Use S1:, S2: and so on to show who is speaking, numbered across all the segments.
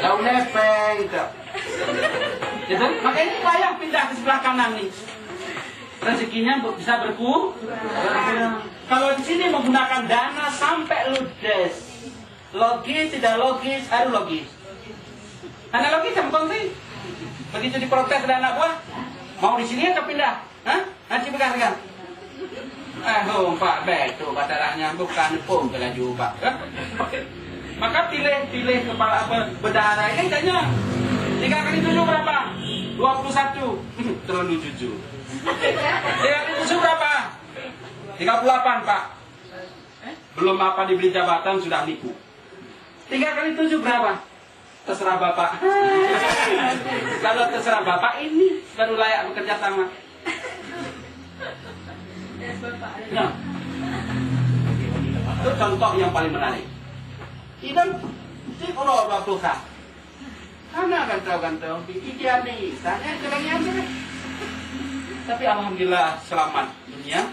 S1: Jauh nepeng. Jadi makanya payah pindah ke sebelah kanan nih. Rezekinya bisa berkurang. Kalau di sini menggunakan dana sampai ludes. Logis, tidak logis, harus logis. Karena logis sama kongsi. Begitu diprotes oleh anak buah, mau di sini atau pindah? Hah? Nanti pegang-pegang. Pak, betul pacaranya bukan pun kelaju Pak. Maka pilih kepala berdarah ini tanya 3 kali 7 berapa? 21. Terlalu jujur. 3 kali 7 berapa? 38 Pak. Belum apa dibeli jabatan sudah nipu. 3 kali 7 berapa? Terserah Bapak. Kalau terserah Bapak ini baru layak bekerja sama. Nah, itu contoh yang paling menarik. Idan si orang bertukar. Karena ganteng-ganteng, dia nih, tanya kelengnya. Tapi alhamdulillah selamat dunia,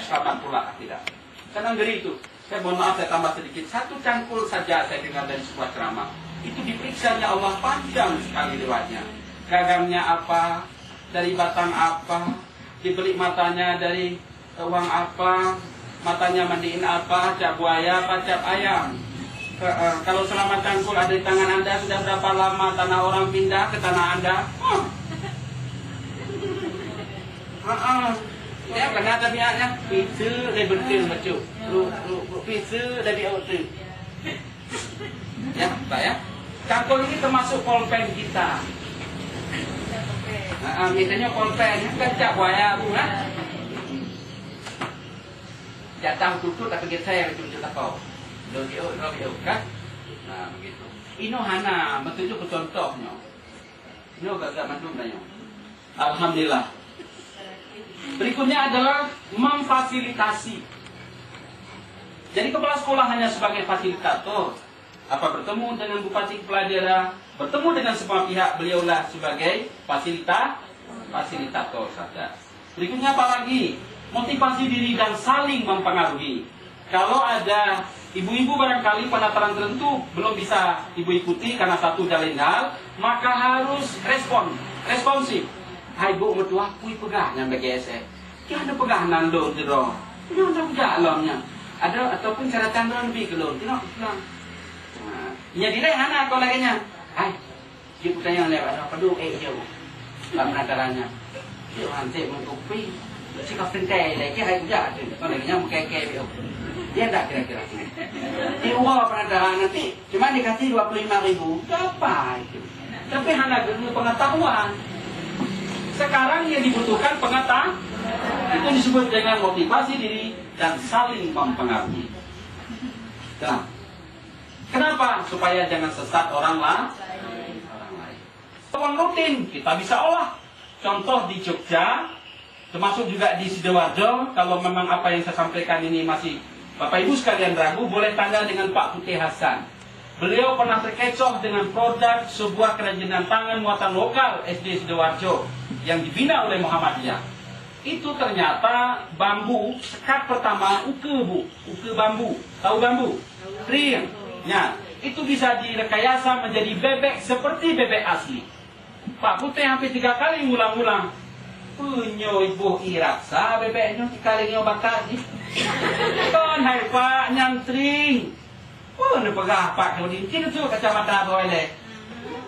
S1: selamat pula tidak. Karena dari itu, saya mohon maaf saya tambah sedikit. 1 cangkul saja saya dengar dari sebuah ceramah. Itu diperiksanya Allah panjang sekali riwayatnya. Gagangnya apa, dari batang apa, dibeli matanya dari uang apa, matanya mandiin apa, cap buaya apa, cap ayam. Kalau selama cangkul ada di tangan Anda, sudah berapa lama tanah orang pindah ke tanah Anda? Ya, karena ada pihaknya, pizza lebih betul macam, pizza lebih betul. Ya, Pak ya. Cangkul ini termasuk pulpen kita. Misalnya pulpen, kan cap buaya bu, kan? Jatah tutut tapi kita saya tunjuk takau. Lodio kan? Nah begitu. Ino hana, menunjuk ke contohnya. Ino gak mantum tanya. Alhamdulillah. Berikutnya adalah memfasilitasi. Jadi kepala sekolah hanya sebagai fasilitator. Apa bertemu dengan bupati kepala daerah, bertemu dengan semua pihak, beliaulah sebagai fasilitator saja. Berikutnya apa lagi? Motivasi diri dan saling mempengaruhi. Kalau ada ibu-ibu barangkali penataran tertentu belum bisa ibu ikuti karena satu dan lain hal, maka harus responsif. Hai bu mertua, kui pegahnya BGSE. Ya ada pegahanan lo jero. Ini untuk jalannya. Ada ataupun cara tandon lebih ke lo. Tidak pulang. Ya tidak hana kau laginya. Hai, dia bertanya lewat apa dulu? Jauh. Pak penatarannya. Dia nanti mengkopi. Si kau pentai lagi hai udah. Kau laginya mengkeke dia. Dia enggak kira-kira. Di uang penataran nanti cuma dikasih 25.000. Apa itu? Tapi hana pengetahuan. Sekarang yang dibutuhkan pengetahuan. Itu disebut dengan motivasi diri dan saling mempengaruhi. Kenapa? Supaya jangan sesat orang lain. Uang rutin kita bisa olah. Contoh di Jogja, termasuk juga di Sidoarjo. Kalau memang apa yang saya sampaikan ini masih Bapak Ibu sekalian ragu, boleh tanya dengan Pak Putih Hasan. Beliau pernah terkecoh dengan produk sebuah kerajinan tangan muatan lokal SD Sidoarjo yang dibina oleh Muhammadiyah. Itu ternyata bambu sekat pertama uke bu, uke bambu. Tahu bambu? Ring. Ya, itu bisa direkayasa menjadi bebek seperti bebek asli. Pak Putih hampir 3 kali ngulang-ngulang. Punya ibu iraksa bebeknya dikalinya bakar. Kan hai Pak nyantring. Ini pegah Pak kalau di sini tuh kacamata boleh.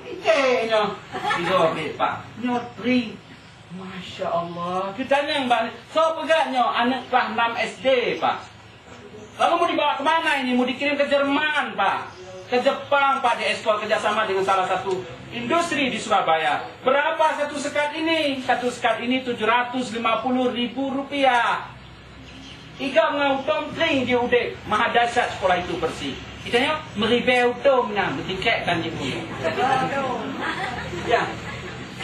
S1: Ikenya didobe Pak. Nyotring. Masya Allah. Kita yang balik. So pegahnya anak kelas 6 SD Pak. Lalu mau dibawa kemana ini? Mau dikirim ke Jerman, Pak. Ke Jepang, Pak, di ekspor kerjasama dengan salah satu industri di Surabaya. Berapa satu sekat ini? Satu sekat ini 750.000 rupiah. Iga ngautom tring di ude. Maha dahsyat sekolah itu bersih. Kitanya meribau domnya, bertiketkan di bumi. Ya.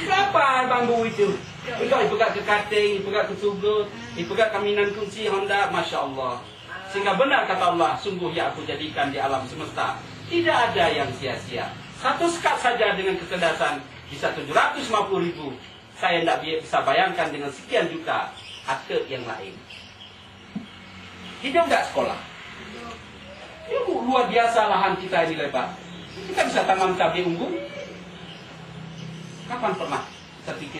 S1: Berapa bambu itu? Iga ibuka ke kating, ibuka ke sugut, ibuka kaminan kunci Honda, Masya Allah. Sehingga benar kata Allah, sungguh ya aku jadikan di alam semesta. Tidak ada yang sia-sia. Satu sekat saja dengan kecerdasan bisa 750.000. Saya tidak bisa bayangkan dengan sekian juta akte yang lain. Hidup nggak sekolah? Ini luar biasa lahan kita ini lebar. Kita bisa tanam cabai unggul. Kapan pernah terpikir